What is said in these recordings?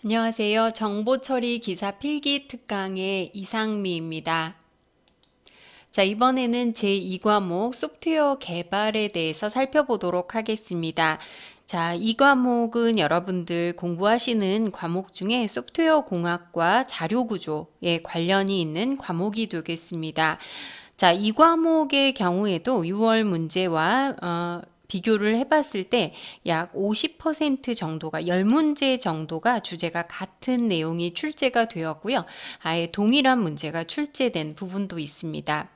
안녕하세요. 정보처리 기사 필기 특강의 이상미입니다. 자, 이번에는 제2과목 소프트웨어 개발에 대해서 살펴보도록 하겠습니다. 자, 이 과목은 여러분들 공부하시는 과목 중에 소프트웨어 공학과 자료구조에 관련이 있는 과목이 되겠습니다. 자, 이 과목의 경우에도 6월 문제와 비교를 해봤을 때 약 50% 정도가 10문제 정도가 주제가 같은 내용이 출제가 되었고요. 아예 동일한 문제가 출제된 부분도 있습니다.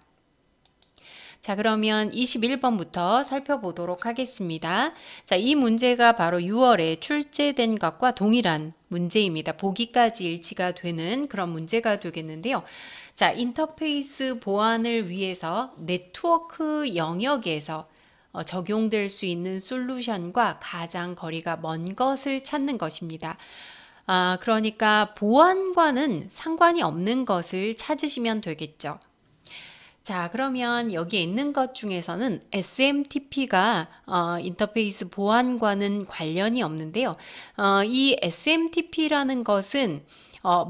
자, 그러면 21번부터 살펴보도록 하겠습니다. 자, 이 문제가 바로 6월에 출제된 것과 동일한 문제입니다. 보기까지 일치가 되는 그런 문제가 되겠는데요. 자, 인터페이스 보안을 위해서 네트워크 영역에서 적용될 수 있는 솔루션과 가장 거리가 먼 것을 찾는 것입니다. 그러니까 보안과는 상관이 없는 것을 찾으시면 되겠죠. 자, 그러면 여기에 있는 것 중에서는 SMTP가 인터페이스 보안과는 관련이 없는데요. 이 SMTP라는 것은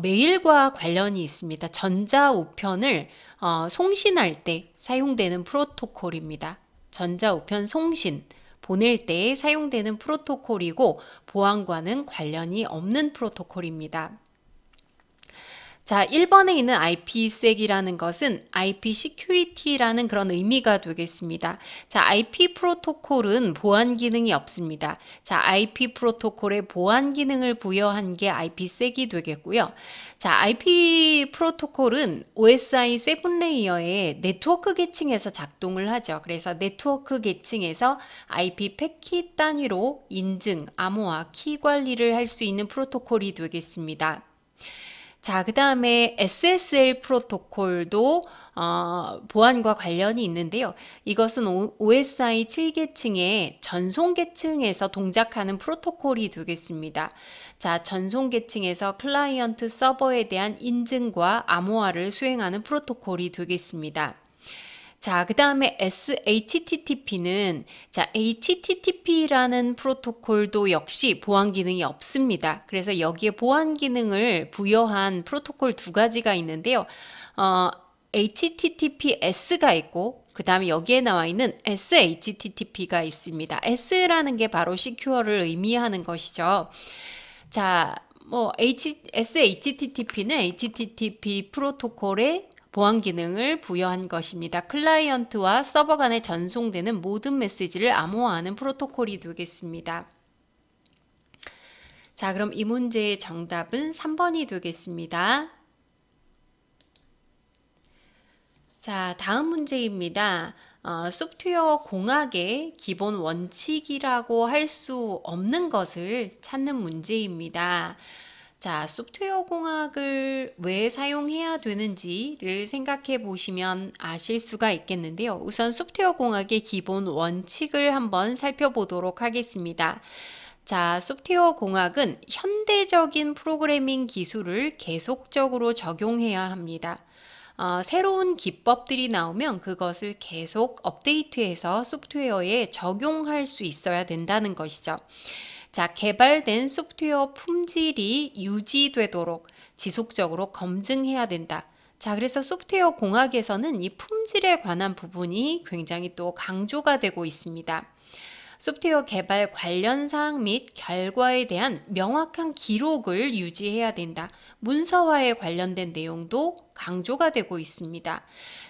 메일과 관련이 있습니다. 전자우편을 송신할 때 사용되는 프로토콜입니다. 전자우편 송신, 보낼 때 사용되는 프로토콜이고 보안과는 관련이 없는 프로토콜입니다. 자, 1번에 있는 IPsek이라는 것은 IP Security라는 그런 의미가 되겠습니다. 자, IP 프로토콜은 보안 기능이 없습니다. 자, IP 프로토콜에 보안 기능을 부여한 게 IPsek이 되겠고요. 자, IP 프로토콜은 OSI 7레이어의 네트워크 계층에서 작동을 하죠. 그래서 네트워크 계층에서 IP 패킷 단위로 인증, 암호화, 키 관리를 할 수 있는 프로토콜이 되겠습니다. 자, 그 다음에 SSL 프로토콜도 보안과 관련이 있는데요. 이것은 OSI 7계층의 전송 계층에서 동작하는 프로토콜이 되겠습니다. 자, 전송 계층에서 클라이언트 서버에 대한 인증과 암호화를 수행하는 프로토콜이 되겠습니다. 자, 그 다음에 SHTTP는 자, HTTP라는 프로토콜도 역시 보안 기능이 없습니다. 그래서 여기에 보안 기능을 부여한 프로토콜 두 가지가 있는데요. HTTPS가 있고 그 다음에 여기에 나와 있는 SHTTP가 있습니다. S라는 게 바로 Secure를 의미하는 것이죠. 자, SHTTP는 HTTP 프로토콜의 보안 기능을 부여한 것입니다. 클라이언트와 서버 간에 전송되는 모든 메시지를 암호화하는 프로토콜이 되겠습니다. 자, 그럼 이 문제의 정답은 3번이 되겠습니다. 자, 다음 문제입니다. 소프트웨어 공학의 기본 원칙이라고 할 수 없는 것을 찾는 문제입니다. 자, 소프트웨어 공학을 왜 사용해야 되는지를 생각해 보시면 아실 수가 있겠는데요. 우선 소프트웨어 공학의 기본 원칙을 한번 살펴보도록 하겠습니다. 자, 소프트웨어 공학은 현대적인 프로그래밍 기술을 계속적으로 적용해야 합니다. 새로운 기법들이 나오면 그것을 계속 업데이트해서 소프트웨어에 적용할 수 있어야 된다는 것이죠. 자, 개발된 소프트웨어 품질이 유지되도록 지속적으로 검증해야 된다. 자, 그래서 소프트웨어 공학에서는 이 품질에 관한 부분이 굉장히 또 강조가 되고 있습니다. 소프트웨어 개발 관련 사항 및 결과에 대한 명확한 기록을 유지해야 된다. 문서화에 관련된 내용도 강조가 되고 있습니다.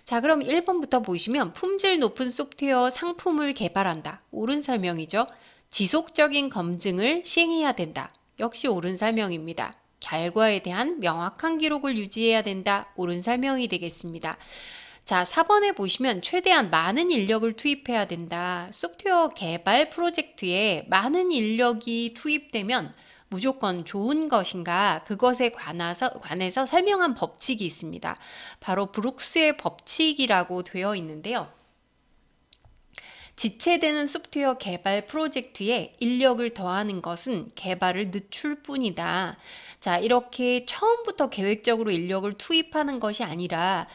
자, 그럼 1번부터 보시면 품질 높은 소프트웨어 상품을 개발한다. 옳은 설명이죠. 지속적인 검증을 시행해야 된다. 역시 옳은 설명입니다. 결과에 대한 명확한 기록을 유지해야 된다. 옳은 설명이 되겠습니다. 자, 4번에 보시면 최대한 많은 인력을 투입해야 된다. 소프트웨어 개발 프로젝트에 많은 인력이 투입되면 무조건 좋은 것인가? 그것에 관해서 설명한 법칙이 있습니다. 바로 브룩스의 법칙이라고 되어 있는데요. 지체되는 소프트웨어 개발 프로젝트에 인력을 더하는 것은 개발을 늦출 뿐이다. 자, 이렇게 처음부터 계획적으로 인력을 투입하는 것이 아니라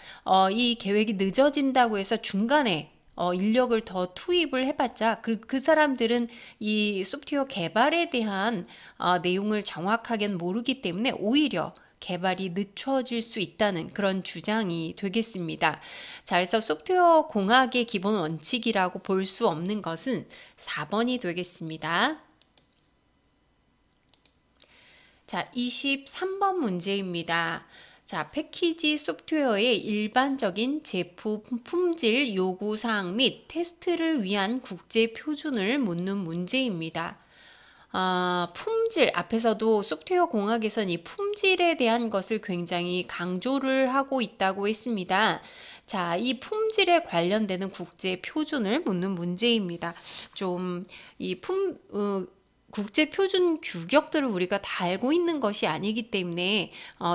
이 계획이 늦어진다고 해서 중간에 인력을 더 투입을 해봤자 그 사람들은 이 소프트웨어 개발에 대한 내용을 정확하게는 모르기 때문에 오히려 개발이 늦춰질 수 있다는 그런 주장이 되겠습니다. 자, 그래서 소프트웨어 공학의 기본 원칙이라고 볼 수 없는 것은 4번이 되겠습니다. 자, 23번 문제입니다. 자, 패키지 소프트웨어의 일반적인 제품 품질 요구사항 및 테스트를 위한 국제 표준을 묻는 문제입니다. 품질, 앞에서도 소프트웨어 공학에서는 이 품질에 대한 것을 굉장히 강조를 하고 있다고 했습니다. 자, 이 품질에 관련되는 국제 표준을 묻는 문제입니다. 국제 표준 규격들을 우리가 다 알고 있는 것이 아니기 때문에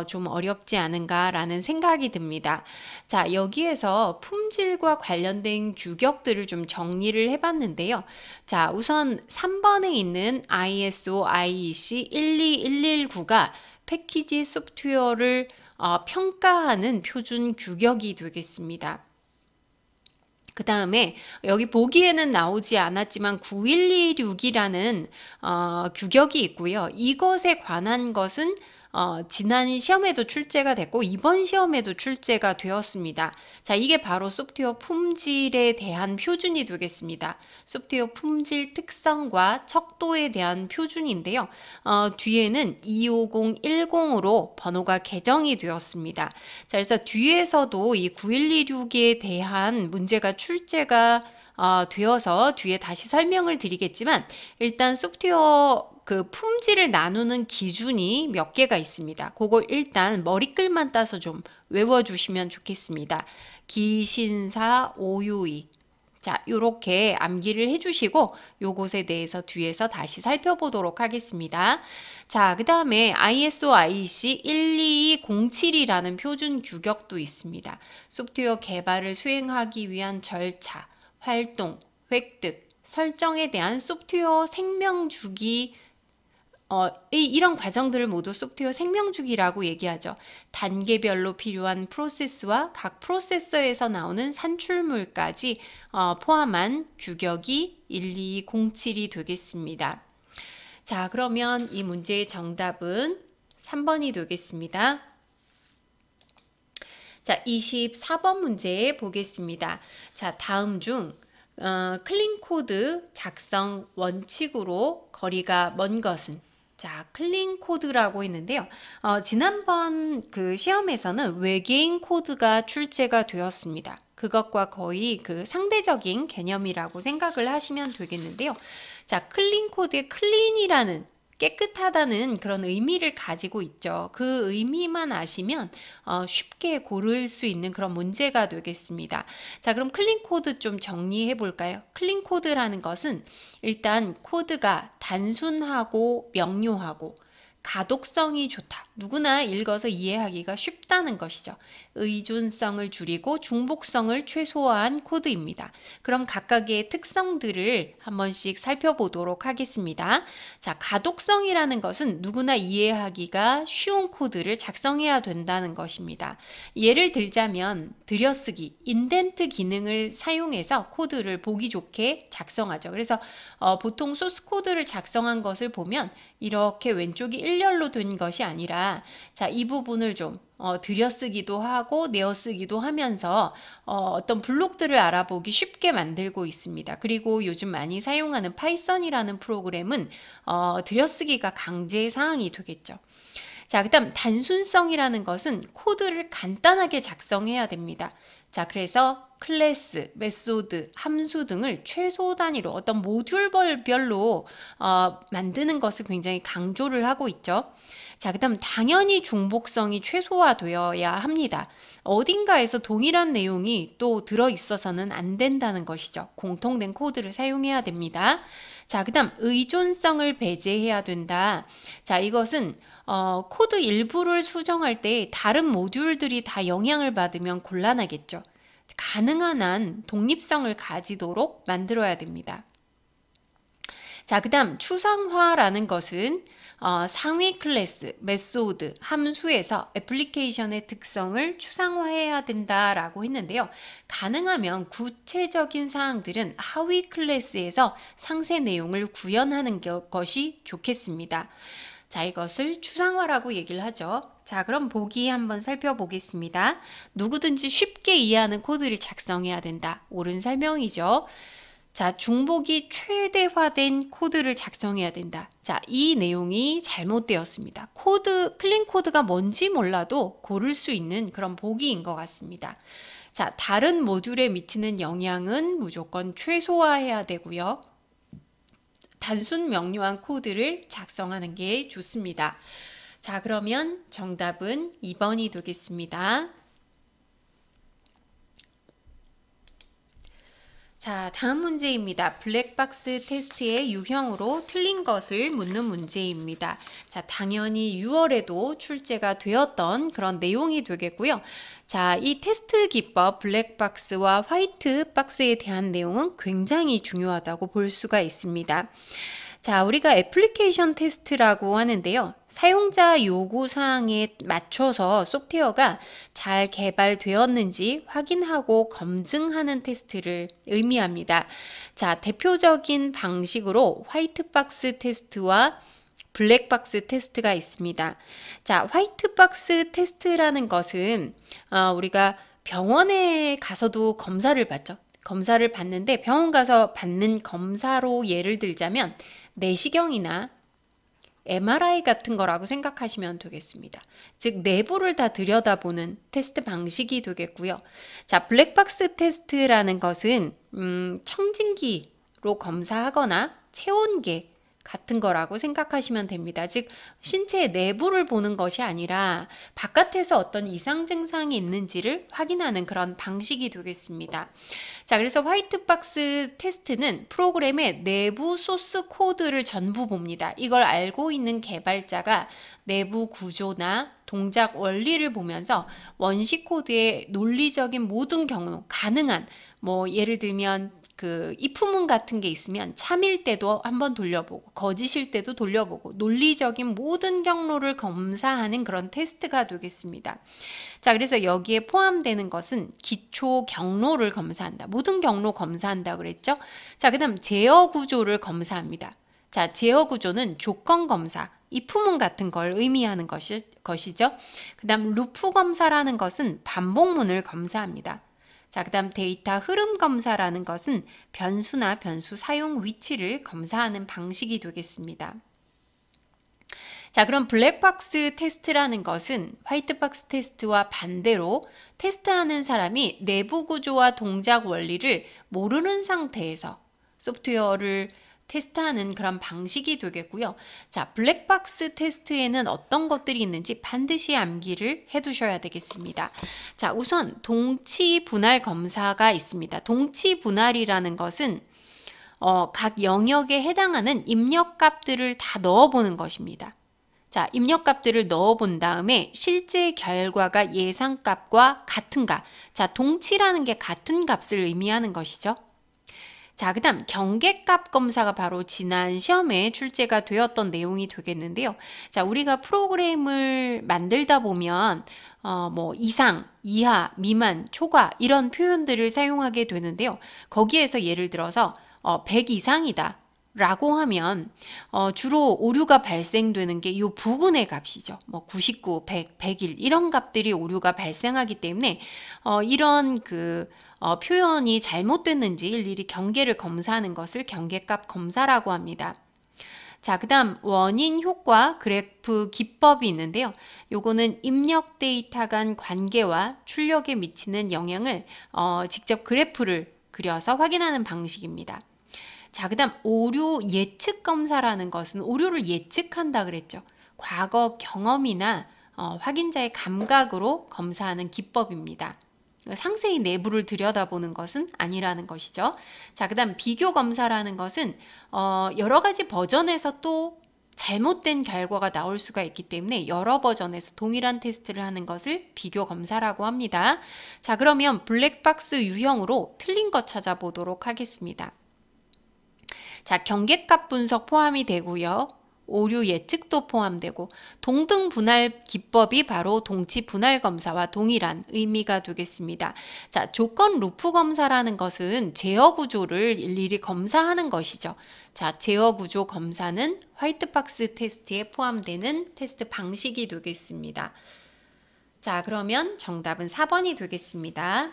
좀 어렵지 않은가라는 생각이 듭니다. 자, 여기에서 품질과 관련된 규격들을 좀 정리를 해봤는데요. 자, 우선 3번에 있는 ISO IEC 12119가 패키지 소프트웨어를 평가하는 표준 규격이 되겠습니다. 그 다음에 여기 보기에는 나오지 않았지만 9126이라는 규격이 있고요. 이것에 관한 것은 지난 시험에도 출제가 됐고 이번 시험에도 출제가 되었습니다. 자, 이게 바로 소프트웨어 품질에 대한 표준이 되겠습니다. 소프트웨어 품질 특성과 척도에 대한 표준인데요. 뒤에는 25010으로 번호가 개정이 되었습니다. 자, 그래서 뒤에서도 이 9126에 대한 문제가 출제가 되어서 뒤에 다시 설명을 드리겠지만 일단 소프트웨어 그 품질을 나누는 기준이 몇 개가 있습니다. 그걸 일단 머리글만 따서 좀 외워주시면 좋겠습니다. 기신사 오유이. 자, 요렇게 암기를 해주시고 요것에 대해서 뒤에서 다시 살펴보도록 하겠습니다. 자, 그 다음에 ISO IEC 12207이라는 표준 규격도 있습니다. 소프트웨어 개발을 수행하기 위한 절차, 활동, 획득, 설정에 대한 소프트웨어 생명주기 이런 과정들을 모두 소프트웨어 생명주기라고 얘기하죠. 단계별로 필요한 프로세스와 각 프로세서에서 나오는 산출물까지 포함한 규격이 12207이 되겠습니다. 자, 그러면 이 문제의 정답은 3번이 되겠습니다. 자, 24번 문제 보겠습니다. 자, 다음 중 클린 코드 작성 원칙으로 거리가 먼 것은? 자, 클린 코드라고 했는데요. 지난번 그 시험에서는 외계인 코드가 출제가 되었습니다. 그것과 거의 그 상대적인 개념이라고 생각을 하시면 되겠는데요. 자, 클린 코드의 클린이라는 깨끗하다는 그런 의미를 가지고 있죠. 그 의미만 아시면 쉽게 고를 수 있는 그런 문제가 되겠습니다. 자, 그럼 클린 코드 좀 정리해 볼까요? 클린 코드라는 것은 일단 코드가 단순하고 명료하고 가독성이 좋다. 누구나 읽어서 이해하기가 쉽다는 것이죠. 의존성을 줄이고 중복성을 최소화한 코드입니다. 그럼 각각의 특성들을 한 번씩 살펴보도록 하겠습니다. 자, 가독성이라는 것은 누구나 이해하기가 쉬운 코드를 작성해야 된다는 것입니다. 예를 들자면 들여쓰기, 인덴트 기능을 사용해서 코드를 보기 좋게 작성하죠. 그래서 보통 소스 코드를 작성한 것을 보면 이렇게 왼쪽이 일렬로 된 것이 아니라 자, 이 부분을 좀 들여쓰기도 하고 내어쓰기도 하면서 어떤 블록들을 알아보기 쉽게 만들고 있습니다. 그리고 요즘 많이 사용하는 파이썬이라는 프로그램은 들여쓰기가 강제 사항이 되겠죠. 자, 그다음 단순성이라는 것은 코드를 간단하게 작성해야 됩니다. 자, 그래서 클래스, 메소드, 함수 등을 최소 단위로 어떤 모듈별로 만드는 것을 굉장히 강조를 하고 있죠. 자, 그다음 당연히 중복성이 최소화되어야 합니다. 어딘가에서 동일한 내용이 또 들어있어서는 안 된다는 것이죠. 공통된 코드를 사용해야 됩니다. 자, 그다음 의존성을 배제해야 된다. 자, 이것은 코드 일부를 수정할 때 다른 모듈들이 다 영향을 받으면 곤란하겠죠. 가능한 한 독립성을 가지도록 만들어야 됩니다. 자, 그 다음 추상화라는 것은 상위 클래스, 메소드, 함수에서 애플리케이션의 특성을 추상화해야 된다라고 했는데요. 가능하면 구체적인 사항들은 하위 클래스에서 상세 내용을 구현하는 것이 좋겠습니다. 자, 이것을 추상화라고 얘기를 하죠. 자, 그럼 보기 한번 살펴보겠습니다. 누구든지 쉽게 이해하는 코드를 작성해야 된다. 옳은 설명이죠. 자, 중복이 최대화된 코드를 작성해야 된다. 자, 이 내용이 잘못되었습니다. 클린 코드가 뭔지 몰라도 고를 수 있는 그런 보기인 것 같습니다. 자, 다른 모듈에 미치는 영향은 무조건 최소화해야 되고요. 단순 명료한 코드를 작성하는 게 좋습니다. 자, 그러면 정답은 2번이 되겠습니다. 자, 다음 문제입니다. 블랙박스 테스트의 유형으로 틀린 것을 묻는 문제입니다. 자, 당연히 6월에도 출제가 되었던 그런 내용이 되겠고요. 자, 이 테스트 기법 블랙박스와 화이트박스에 대한 내용은 굉장히 중요하다고 볼 수가 있습니다. 자, 우리가 애플리케이션 테스트라고 하는데요. 사용자 요구 사항에 맞춰서 소프트웨어가 잘 개발되었는지 확인하고 검증하는 테스트를 의미합니다. 자, 대표적인 방식으로 화이트박스 테스트와 블랙박스 테스트가 있습니다. 자, 화이트박스 테스트라는 것은 우리가 병원에 가서도 검사를 받죠. 검사를 받는데 병원 가서 받는 검사로 예를 들자면 내시경이나 MRI 같은 거라고 생각하시면 되겠습니다. 즉 내부를 다 들여다보는 테스트 방식이 되겠고요. 자, 블랙박스 테스트라는 것은 청진기로 검사하거나 체온계 같은 거라고 생각하시면 됩니다. 즉 신체의 내부를 보는 것이 아니라 바깥에서 어떤 이상 증상이 있는지를 확인하는 그런 방식이 되겠습니다. 자, 그래서 화이트박스 테스트는 프로그램의 내부 소스 코드를 전부 봅니다. 이걸 알고 있는 개발자가 내부 구조나 동작 원리를 보면서 원시 코드의 논리적인 모든 경로, 가능한 예를 들면 그 if문 같은 게 있으면 참일 때도 한번 돌려보고 거짓일 때도 돌려보고 논리적인 모든 경로를 검사하는 그런 테스트가 되겠습니다. 자, 그래서 여기에 포함되는 것은 기초 경로를 검사한다. 모든 경로 검사한다 그랬죠? 자, 그다음 제어 구조를 검사합니다. 자, 제어 구조는 조건 검사, if문 같은 걸 의미하는 것이죠. 그다음 루프 검사라는 것은 반복문을 검사합니다. 자, 그 다음 데이터 흐름 검사라는 것은 변수나 변수 사용 위치를 검사하는 방식이 되겠습니다. 자, 그럼 블랙박스 테스트라는 것은 화이트박스 테스트와 반대로 테스트하는 사람이 내부 구조와 동작 원리를 모르는 상태에서 소프트웨어를 테스트하는 그런 방식이 되겠고요. 자, 블랙박스 테스트에는 어떤 것들이 있는지 반드시 암기를 해두셔야 되겠습니다. 자, 우선 동치 분할 검사가 있습니다. 동치 분할이라는 것은 각 영역에 해당하는 입력값들을 다 넣어보는 것입니다. 자, 입력값들을 넣어본 다음에 실제 결과가 예상값과 같은가. 자, 동치라는 게 같은 값을 의미하는 것이죠. 자, 그 다음 경계값 검사가 바로 지난 시험에 출제가 되었던 내용이 되겠는데요. 자, 우리가 프로그램을 만들다 보면 이상, 이하, 미만, 초과 이런 표현들을 사용하게 되는데요. 거기에서 예를 들어서 100 이상이다 라고 하면 주로 오류가 발생되는 게 이 부근의 값이죠. 99, 100, 101 이런 값들이 오류가 발생하기 때문에 이런 표현이 잘못됐는지 일일이 경계를 검사하는 것을 경계값 검사라고 합니다. 자, 그 다음 원인 효과 그래프 기법이 있는데요. 요거는 입력 데이터 간 관계와 출력에 미치는 영향을 직접 그래프를 그려서 확인하는 방식입니다. 자, 그 다음 오류 예측 검사라는 것은 오류를 예측한다 그랬죠. 과거 경험이나 확인자의 감각으로 검사하는 기법입니다. 상세히 내부를 들여다보는 것은 아니라는 것이죠. 자, 그 다음 비교 검사라는 것은 여러 가지 버전에서 또 잘못된 결과가 나올 수가 있기 때문에 여러 버전에서 동일한 테스트를 하는 것을 비교 검사라고 합니다. 자, 그러면 블랙박스 유형으로 틀린 것 찾아보도록 하겠습니다. 자, 경계값 분석 포함이 되고요. 오류 예측도 포함되고 동등 분할 기법이 바로 동치 분할 검사와 동일한 의미가 되겠습니다. 자, 조건 루프 검사라는 것은 제어 구조를 일일이 검사하는 것이죠. 자, 제어 구조 검사는 화이트박스 테스트에 포함되는 테스트 방식이 되겠습니다. 자, 그러면 정답은 4번이 되겠습니다.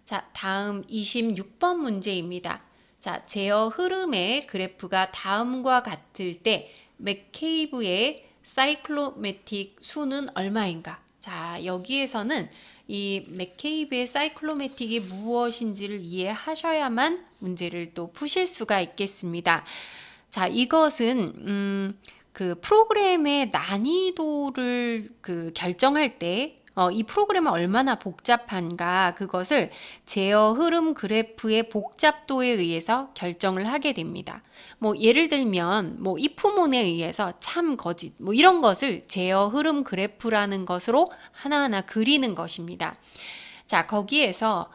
자, 다음 26번 문제입니다. 자, 제어 흐름의 그래프가 다음과 같을 때 맥케이브의 사이클로매틱 수는 얼마인가? 자, 여기에서는 이 맥케이브의 사이클로매틱이 무엇인지를 이해하셔야만 문제를 또 푸실 수가 있겠습니다. 자, 이것은 그 프로그램의 난이도를 결정할 때 이 프로그램은 얼마나 복잡한가 그것을 제어 흐름 그래프의 복잡도에 의해서 결정을 하게 됩니다. 뭐 예를 들면 뭐 if문에 의해서 참 거짓 뭐 이런 것을 제어 흐름 그래프라는 것으로 하나하나 그리는 것입니다. 자, 거기에서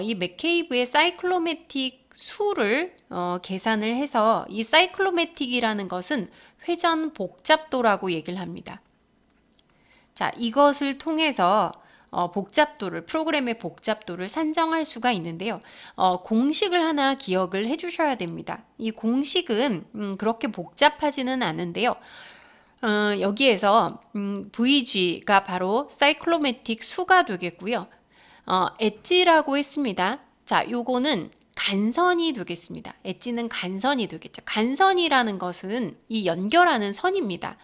이 맥케이브의 사이클로매틱 수를 계산을 해서 이 사이클로매틱이라는 것은 회전 복잡도라고 얘기를 합니다. 자, 이것을 통해서 복잡도를 프로그램의 복잡도를 산정할 수가 있는데요. 공식을 하나 기억을 해 주셔야 됩니다. 이 공식은 그렇게 복잡하지는 않은데요. 여기에서 VG가 바로 사이클로매틱 수가 되겠고요. 엣지라고 했습니다. 자, 요거는 간선이 되겠습니다. 엣지는 간선이 되겠죠. 간선이라는 것은 이 연결하는 선입니다.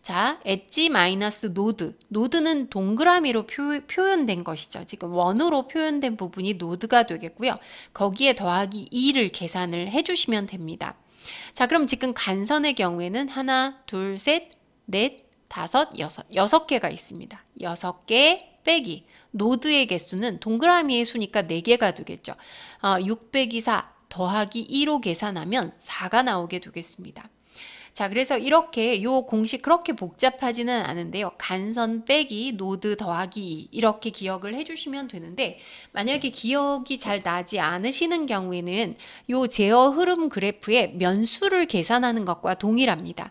자, 엣지 마이너스 노드. 노드는 동그라미로 표현된 것이죠. 지금 원으로 표현된 부분이 노드가 되겠고요. 거기에 더하기 2를 계산을 해주시면 됩니다. 자, 그럼 지금 간선의 경우에는 하나, 둘, 셋, 넷, 다섯, 여섯 개가 있습니다. 6개 빼기 노드의 개수는 동그라미의 수니까 4개가 되겠죠. 6 빼기 4 더하기 2로 계산하면 4가 나오게 되겠습니다. 자, 그래서 이렇게 요 공식 그렇게 복잡하지는 않은데요. 간선 빼기 노드 더하기 2 이렇게 기억을 해주시면 되는데 만약에 기억이 잘 나지 않으시는 경우에는 요 제어 흐름 그래프의 면수를 계산하는 것과 동일합니다.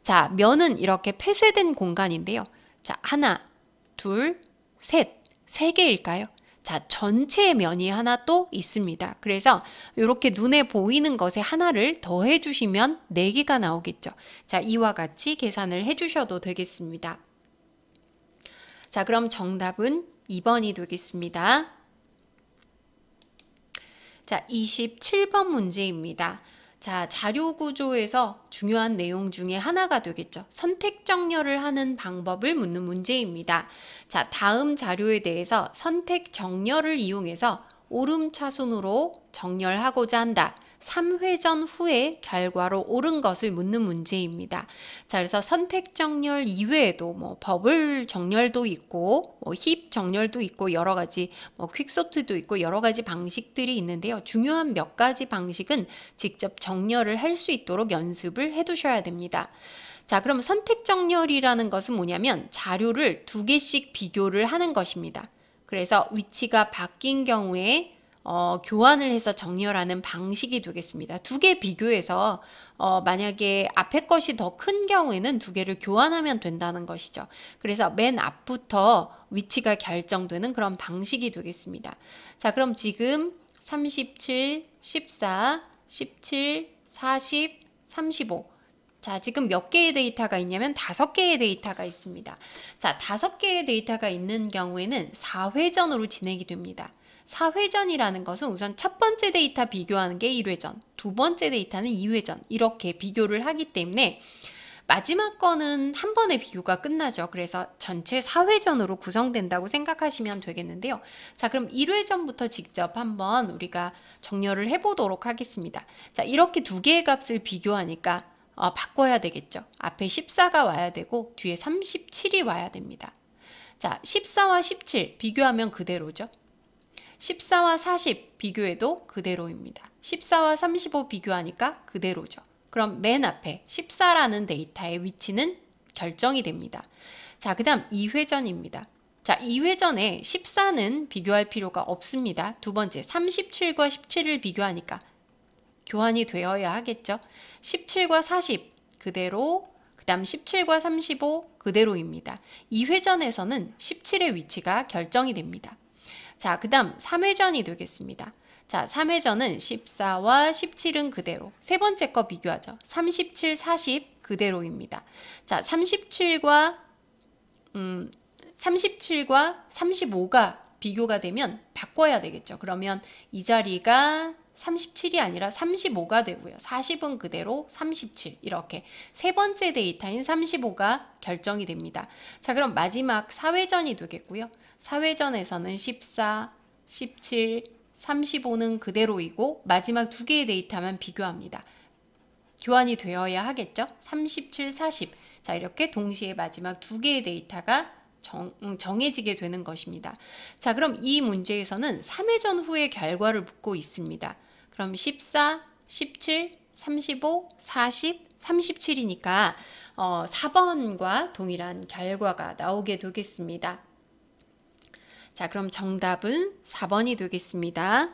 자, 면은 이렇게 폐쇄된 공간인데요. 자, 하나, 둘, 셋, 3개일까요? 자, 전체 면이 하나 또 있습니다. 그래서 이렇게 눈에 보이는 것에 하나를 더해 주시면 4개가 나오겠죠. 자, 이와 같이 계산을 해 주셔도 되겠습니다. 자, 그럼 정답은 2번이 되겠습니다. 자, 27번 문제입니다. 자, 자료 구조에서 중요한 내용 중에 하나가 되겠죠. 선택 정렬을 하는 방법을 묻는 문제입니다. 자, 다음 자료에 대해서 선택 정렬을 이용해서 오름차순으로 정렬하고자 한다. 3회전 후에 결과로 옳은 것을 묻는 문제입니다. 자, 그래서 선택 정렬 이외에도 뭐 버블 정렬도 있고 뭐 힙 정렬도 있고 여러 가지 뭐 퀵소트도 있고 여러 가지 방식들이 있는데요. 중요한 몇 가지 방식은 직접 정렬을 할 수 있도록 연습을 해 두셔야 됩니다. 자, 그럼 선택 정렬이라는 것은 뭐냐면 자료를 2개씩 비교를 하는 것입니다. 그래서 위치가 바뀐 경우에 교환을 해서 정렬하는 방식이 되겠습니다. 2개 비교해서 만약에 앞에 것이 더 큰 경우에는 2개를 교환하면 된다는 것이죠. 그래서 맨 앞부터 위치가 결정되는 그런 방식이 되겠습니다. 자, 그럼 지금 37, 14, 17, 40, 35 자, 지금 몇 개의 데이터가 있냐면 5개의 데이터가 있습니다. 자, 5개의 데이터가 있는 경우에는 4회전으로 진행이 됩니다. 4회전이라는 것은 우선 첫 번째 데이터 비교하는 게 1회전, 두 번째 데이터는 2회전 이렇게 비교를 하기 때문에 마지막 거는 한 번에 비교가 끝나죠. 그래서 전체 4회전으로 구성된다고 생각하시면 되겠는데요. 자, 그럼 1회전부터 직접 한번 우리가 정렬을 해보도록 하겠습니다. 자, 이렇게 2개의 값을 비교하니까 바꿔야 되겠죠. 앞에 14가 와야 되고 뒤에 37이 와야 됩니다. 자, 14와 17 비교하면 그대로죠. 14와 40 비교해도 그대로입니다. 14와 35 비교하니까 그대로죠. 그럼 맨 앞에 14라는 데이터의 위치는 결정이 됩니다. 자, 그 다음 2회전입니다. 자, 2회전에 14는 비교할 필요가 없습니다. 두 번째 37과 17을 비교하니까 교환이 되어야 하겠죠. 17과 40 그대로, 그 다음 17과 35 그대로입니다. 이 회전에서는 17의 위치가 결정이 됩니다. 자, 그 다음 3회전이 되겠습니다. 자, 3회전은 14와 17은 그대로. 세 번째 거 비교하죠. 37, 40 그대로입니다. 자, 37과 35가 비교가 되면 바꿔야 되겠죠. 그러면 이 자리가 37이 아니라 35가 되고요. 40은 그대로 37 이렇게 세 번째 데이터인 35가 결정이 됩니다. 자, 그럼 마지막 4회전이 되겠고요. 4회전에서는 14, 17, 35는 그대로이고 마지막 두 개의 데이터만 비교합니다. 교환이 되어야 하겠죠. 37, 40. 자, 이렇게 동시에 마지막 두 개의 데이터가 정해지게 되는 것입니다. 자, 그럼 이 문제에서는 3회전 후의 결과를 묻고 있습니다. 그럼 14, 17, 35, 40, 37이니까 4번과 동일한 결과가 나오게 되겠습니다. 자, 그럼 정답은 4번이 되겠습니다.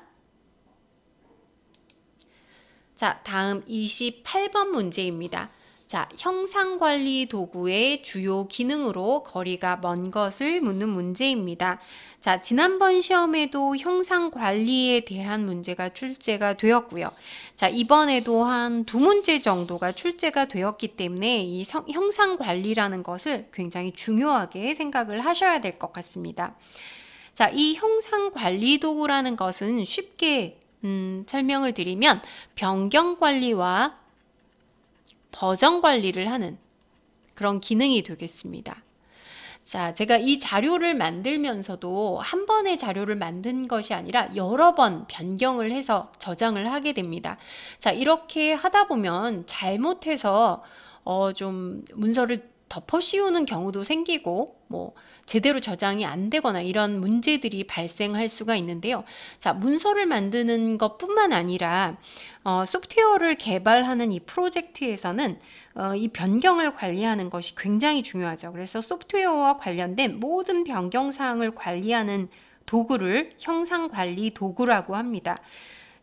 자, 다음 28번 문제입니다. 자, 형상관리 도구의 주요 기능으로 거리가 먼 것을 묻는 문제입니다. 자, 지난번 시험에도 형상관리에 대한 문제가 출제가 되었고요. 자, 이번에도 한 두 문제 정도가 출제가 되었기 때문에 이 형상관리라는 것을 굉장히 중요하게 생각을 하셔야 될 것 같습니다. 자, 이 형상관리 도구라는 것은 쉽게 설명을 드리면 변경 관리와 버전 관리를 하는 그런 기능이 되겠습니다. 자, 제가 이 자료를 만들면서도 한 번의 자료를 만든 것이 아니라 여러 번 변경을 해서 저장을 하게 됩니다. 자, 이렇게 하다 보면 잘못해서 좀 문서를 덮어 씌우는 경우도 생기고 뭐 제대로 저장이 안 되거나 이런 문제들이 발생할 수가 있는데요. 자, 문서를 만드는 것뿐만 아니라 소프트웨어를 개발하는 이 프로젝트에서는 이 변경을 관리하는 것이 굉장히 중요하죠. 그래서 소프트웨어와 관련된 모든 변경 사항을 관리하는 도구를 형상관리 도구라고 합니다.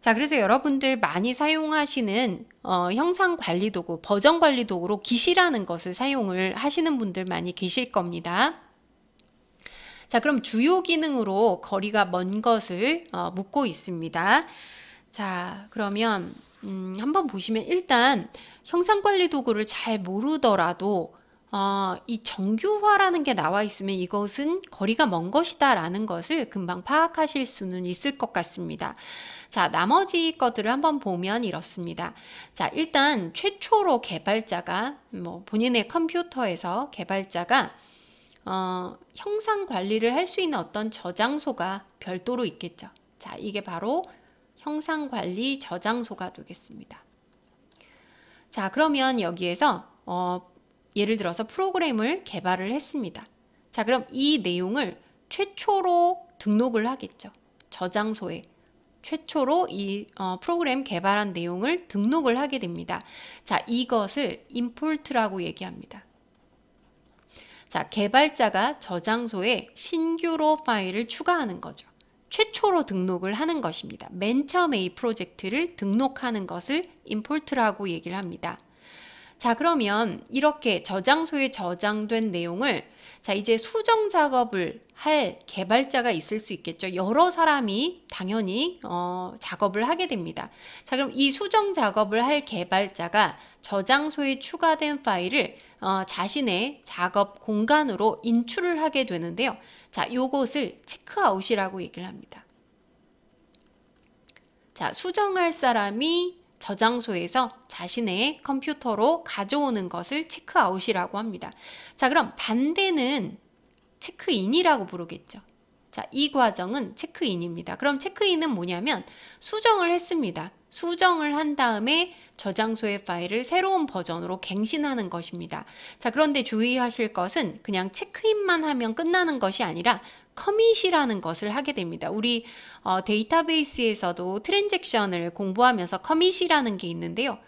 자, 그래서 여러분들 많이 사용하시는 형상관리 도구, 버전 관리 도구로 깃이라는 것을 사용을 하시는 분들 많이 계실 겁니다. 자, 그럼 주요 기능으로 거리가 먼 것을 묻고 있습니다. 자, 그러면 한번 보시면 일단 형상관리 도구를 잘 모르더라도 이 정규화라는 게 나와 있으면 이것은 거리가 먼 것이다 라는 것을 금방 파악하실 수는 있을 것 같습니다. 자, 나머지 것들을 한번 보면 이렇습니다. 자, 일단 최초로 개발자가 본인의 컴퓨터에서 개발자가 형상 관리를 할 수 있는 어떤 저장소가 별도로 있겠죠. 자, 이게 바로 형상 관리 저장소가 되겠습니다. 자, 그러면 여기에서 예를 들어서 프로그램을 개발을 했습니다. 자, 그럼 이 내용을 최초로 등록을 하겠죠. 저장소에 최초로 이 프로그램 개발한 내용을 등록을 하게 됩니다. 자, 이것을 import라고 얘기합니다. 자, 개발자가 저장소에 신규로 파일을 추가하는 거죠. 최초로 등록을 하는 것입니다. 맨 처음에 이 프로젝트를 등록하는 것을 import라고 얘기를 합니다. 자, 그러면 이렇게 저장소에 저장된 내용을 자, 이제 수정 작업을 할 개발자가 있을 수 있겠죠. 여러 사람이 당연히 작업을 하게 됩니다. 자, 그럼 이 수정 작업을 할 개발자가 저장소에 추가된 파일을 자신의 작업 공간으로 인출을 하게 되는데요. 자, 요것을 체크아웃이라고 얘기를 합니다. 자, 수정할 사람이 저장소에서 자신의 컴퓨터로 가져오는 것을 체크아웃이라고 합니다. 자, 그럼 반대는 체크인이라고 부르겠죠. 자, 이 과정은 체크인입니다. 그럼 체크인은 뭐냐면 수정을 했습니다. 수정을 한 다음에 저장소의 파일을 새로운 버전으로 갱신하는 것입니다. 자, 그런데 주의하실 것은 그냥 체크인만 하면 끝나는 것이 아니라 커밋이라는 것을 하게 됩니다. 우리 데이터베이스에서도 트랜잭션을 공부하면서 커밋이라는 게 있는데요.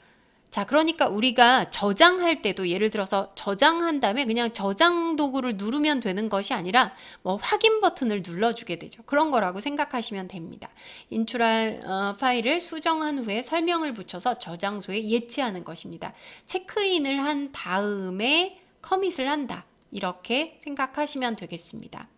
자, 그러니까 우리가 저장할 때도 예를 들어서 저장한 다음에 그냥 저장 도구를 누르면 되는 것이 아니라 뭐 확인 버튼을 눌러주게 되죠. 그런 거라고 생각하시면 됩니다. 인출할 파일을 수정한 후에 설명을 붙여서 저장소에 예치하는 것입니다. 체크인을 한 다음에 커밋을 한다. 이렇게 생각하시면 되겠습니다.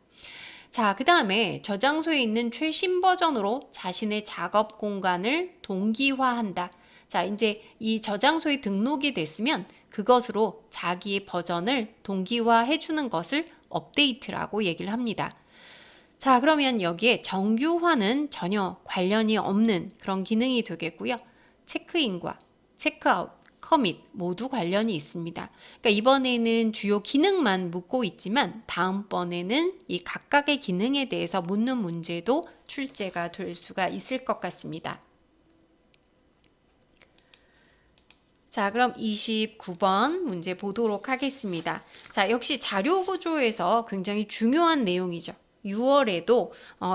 자, 그 다음에 저장소에 있는 최신 버전으로 자신의 작업 공간을 동기화한다. 자, 이제 이 저장소에 등록이 됐으면 그것으로 자기의 버전을 동기화해 주는 것을 업데이트라고 얘기를 합니다. 자, 그러면 여기에 정규화는 전혀 관련이 없는 그런 기능이 되겠고요. 체크인과 체크아웃, 커밋 모두 관련이 있습니다. 그러니까 이번에는 주요 기능만 묻고 있지만 다음번에는 이 각각의 기능에 대해서 묻는 문제도 출제가 될 수가 있을 것 같습니다. 자, 그럼 29번 문제 보도록 하겠습니다. 자, 역시 자료 구조에서 굉장히 중요한 내용이죠. 6월에도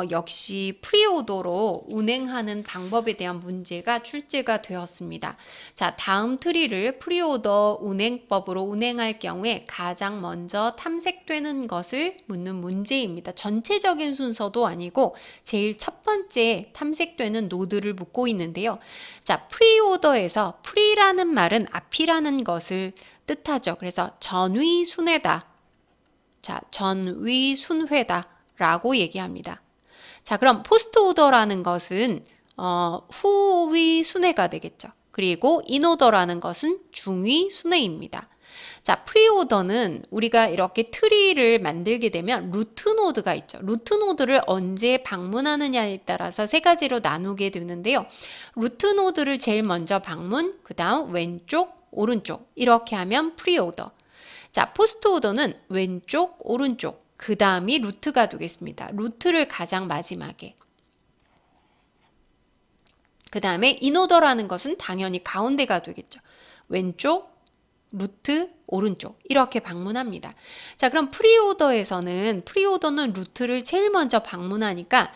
역시 프리오더로 운행하는 방법에 대한 문제가 출제가 되었습니다. 자, 다음 트리를 프리오더 운행법으로 운행할 경우에 가장 먼저 탐색되는 것을 묻는 문제입니다. 전체적인 순서도 아니고 제일 첫 번째 탐색되는 노드를 묻고 있는데요. 자, 프리오더에서 프리라는 말은 앞이라는 것을 뜻하죠. 그래서 전위순회다. 자, 전위순회다. 라고 얘기합니다. 자, 그럼 포스트 오더라는 것은 후위 순회가 되겠죠. 그리고 인오더라는 것은 중위 순회입니다. 자, 프리오더는 우리가 이렇게 트리를 만들게 되면 루트 노드가 있죠. 루트 노드를 언제 방문하느냐에 따라서 세 가지로 나누게 되는데요. 루트 노드를 제일 먼저 방문, 그 다음 왼쪽, 오른쪽 이렇게 하면 프리오더. 자, 포스트 오더는 왼쪽, 오른쪽 그 다음이 루트가 되겠습니다. 루트를 가장 마지막에. 그 다음에 인오더라는 것은 당연히 가운데가 되겠죠. 왼쪽, 루트, 오른쪽 이렇게 방문합니다. 자, 그럼 프리오더는 루트를 제일 먼저 방문하니까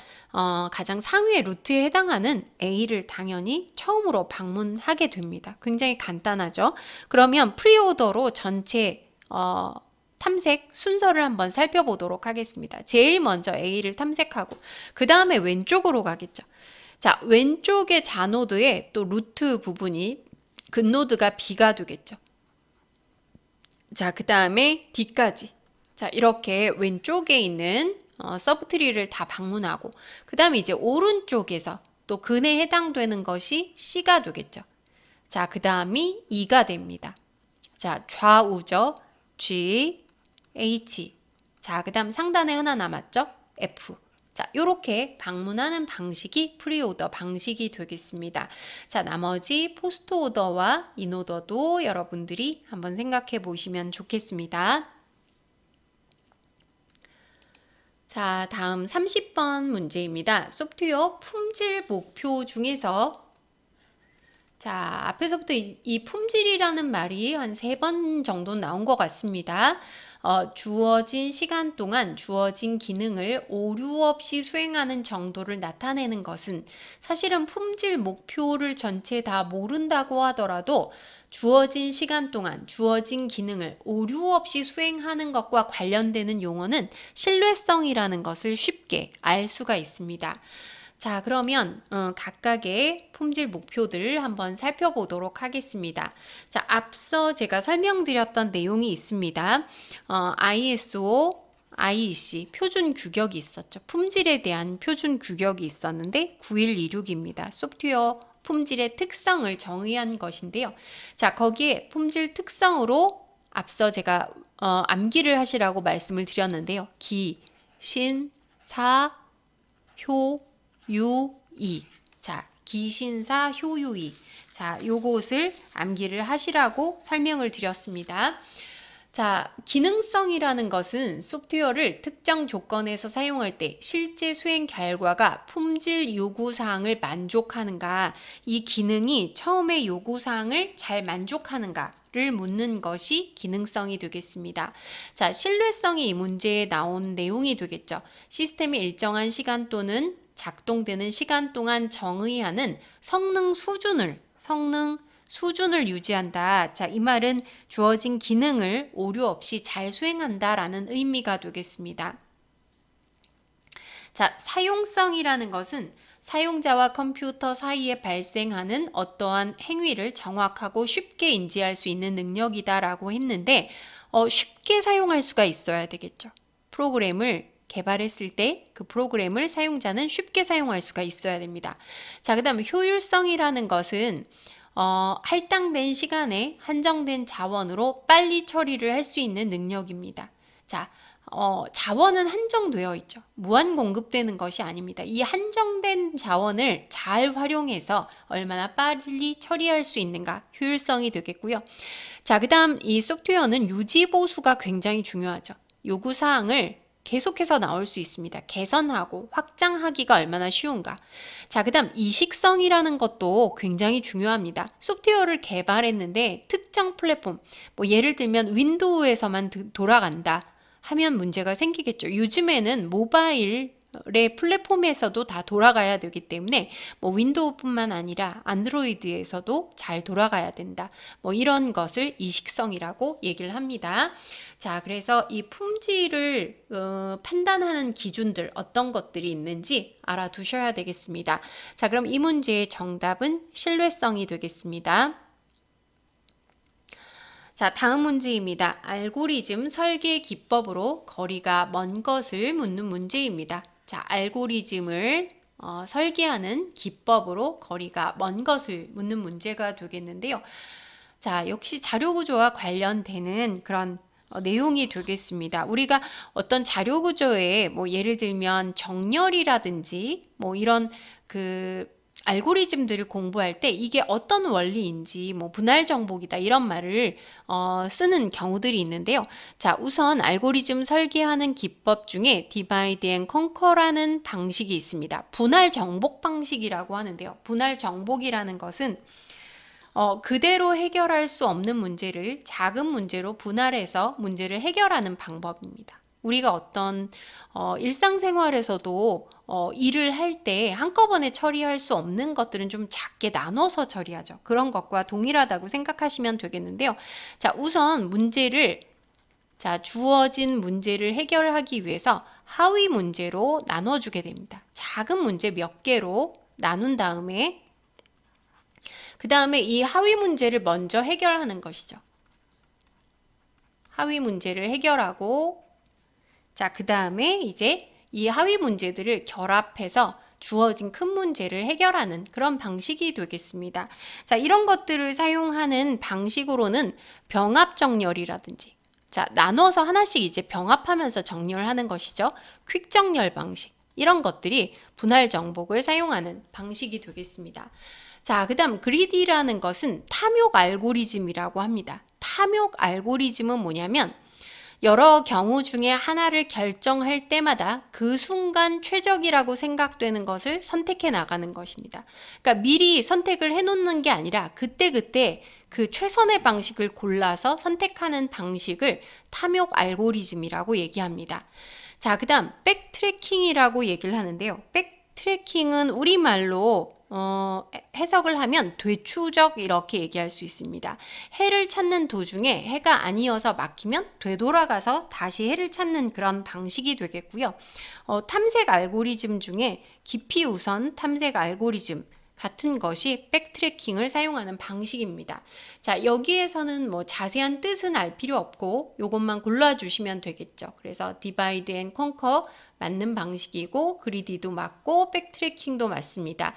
가장 상위의 루트에 해당하는 A를 당연히 처음으로 방문하게 됩니다. 굉장히 간단하죠. 그러면 프리오더로 전체 탐색 순서를 한번 살펴보도록 하겠습니다. 제일 먼저 A를 탐색하고 그 다음에 왼쪽으로 가겠죠. 자, 왼쪽의 좌노드에 또 루트 부분이 근노드가 B가 되겠죠. 자, 그 다음에 D까지. 자, 이렇게 왼쪽에 있는 서브트리를 다 방문하고 그 다음에 이제 오른쪽에서 또 근에 해당되는 것이 C가 되겠죠. 자, 그 다음이 E가 됩니다. 자, 좌우죠. G, H. 자, 그 다음 상단에 하나 남았죠? F. 자, 요렇게 방문하는 방식이 프리오더 방식이 되겠습니다. 자, 나머지 포스트 오더와 인오더도 여러분들이 한번 생각해 보시면 좋겠습니다. 자, 다음 30번 문제입니다. 소프트웨어 품질 목표 중에서 자, 앞에서부터 이 품질이라는 말이 한 3번 정도 나온 것 같습니다. 주어진 시간 동안 주어진 기능을 오류 없이 수행하는 정도를 나타내는 것은 사실은 품질 목표를 전체 다 모른다고 하더라도 주어진 시간 동안 주어진 기능을 오류 없이 수행하는 것과 관련되는 용어는 신뢰성이라는 것을 쉽게 알 수가 있습니다. 자, 그러면 각각의 품질 목표들을 한번 살펴보도록 하겠습니다. 자, 앞서 제가 설명드렸던 내용이 있습니다. ISO, IEC 표준 규격이 있었죠. 품질에 대한 표준 규격이 있었는데 9126입니다. 소프트웨어 품질의 특성을 정의한 것인데요. 자, 거기에 품질 특성으로 앞서 제가 암기를 하시라고 말씀을 드렸는데요. 기, 신, 사, 효, 유이. 자, 기신사 효유이. 자, 요것을 암기를 하시라고 설명을 드렸습니다. 자, 기능성이라는 것은 소프트웨어를 특정 조건에서 사용할 때 실제 수행 결과가 품질 요구사항을 만족하는가, 이 기능이 처음의 요구사항을 잘 만족하는가를 묻는 것이 기능성이 되겠습니다. 자, 신뢰성이 이 문제에 나온 내용이 되겠죠. 시스템이 일정한 시간 또는 작동되는 시간 동안 정의하는 성능 수준을 유지한다. 자, 이 말은 주어진 기능을 오류 없이 잘 수행한다라는 의미가 되겠습니다. 자, 사용성이라는 것은 사용자와 컴퓨터 사이에 발생하는 어떠한 행위를 정확하고 쉽게 인지할 수 있는 능력이다라고 했는데 쉽게 사용할 수가 있어야 되겠죠. 프로그램을 개발했을 때 그 프로그램을 사용자는 쉽게 사용할 수가 있어야 됩니다. 자, 그 다음에 효율성이라는 것은 할당된 시간에 한정된 자원으로 빨리 처리를 할 수 있는 능력입니다. 자, 자원은 한정되어 있죠. 무한 공급되는 것이 아닙니다. 이 한정된 자원을 잘 활용해서 얼마나 빨리 처리할 수 있는가, 효율성이 되겠고요. 자, 그 다음 이 소프트웨어는 유지 보수가 굉장히 중요하죠. 요구사항을 계속해서 나올 수 있습니다. 개선하고 확장하기가 얼마나 쉬운가. 자, 그 다음 이식성이라는 것도 굉장히 중요합니다. 소프트웨어를 개발했는데 특정 플랫폼, 뭐 예를 들면 윈도우에서만 돌아간다 하면 문제가 생기겠죠. 요즘에는 모바일의 플랫폼에서도 다 돌아가야 되기 때문에 뭐 윈도우뿐만 아니라 안드로이드에서도 잘 돌아가야 된다. 뭐 이런 것을 이식성이라고 얘기를 합니다. 자, 그래서 이 품질을 판단하는 기준들 어떤 것들이 있는지 알아두셔야 되겠습니다. 자, 그럼 이 문제의 정답은 신뢰성이 되겠습니다. 자, 다음 문제입니다. 알고리즘 설계 기법으로 거리가 먼 것을 묻는 문제입니다. 자, 알고리즘을 설계하는 기법으로 거리가 먼 것을 묻는 문제가 되겠는데요. 자, 역시 자료구조와 관련되는 그런 내용이 되겠습니다. 우리가 어떤 자료구조에 뭐 예를 들면 정렬이라든지 뭐 이런 그 알고리즘들을 공부할 때 이게 어떤 원리인지 뭐 분할 정복이다 이런 말을 쓰는 경우들이 있는데요. 자, 우선 알고리즘 설계하는 기법 중에 디바이드 앤 컨커라는 방식이 있습니다. 분할 정복 방식이라고 하는데요. 분할 정복이라는 것은 그대로 해결할 수 없는 문제를 작은 문제로 분할해서 문제를 해결하는 방법입니다. 우리가 어떤 일상생활에서도 일을 할 때 한꺼번에 처리할 수 없는 것들은 좀 작게 나눠서 처리하죠. 그런 것과 동일하다고 생각하시면 되겠는데요. 자, 우선 주어진 문제를 해결하기 위해서 하위 문제로 나눠주게 됩니다. 작은 문제 몇 개로 나눈 다음에 그 다음에 이 하위 문제를 먼저 해결하는 것이죠. 하위 문제를 해결하고 자, 그 다음에 이제 이 하위 문제들을 결합해서 주어진 큰 문제를 해결하는 그런 방식이 되겠습니다. 자, 이런 것들을 사용하는 방식으로는 병합 정렬이라든지 자, 나눠서 하나씩 이제 병합하면서 정렬하는 것이죠. 퀵 정렬 방식 이런 것들이 분할 정복을 사용하는 방식이 되겠습니다. 자, 그 다음 그리디라는 것은 탐욕 알고리즘이라고 합니다. 탐욕 알고리즘은 뭐냐면 여러 경우 중에 하나를 결정할 때마다 그 순간 최적이라고 생각되는 것을 선택해 나가는 것입니다. 그러니까 미리 선택을 해 놓는 게 아니라 그때그때 그 최선의 방식을 골라서 선택하는 방식을 탐욕 알고리즘이라고 얘기합니다. 자, 그 다음 백트래킹이라고 얘기를 하는데요. 백트래킹은 우리말로 해석을 하면 되추적 이렇게 얘기할 수 있습니다. 해를 찾는 도중에 해가 아니어서 막히면 되돌아가서 다시 해를 찾는 그런 방식이 되겠고요. 탐색 알고리즘 중에 깊이 우선 탐색 알고리즘 같은 것이 백트래킹을 사용하는 방식입니다. 자, 여기에서는 뭐 자세한 뜻은 알 필요 없고 이것만 골라주시면 되겠죠. 그래서 디바이드 앤 컨커 맞는 방식이고 그리디도 맞고 백트래킹도 맞습니다.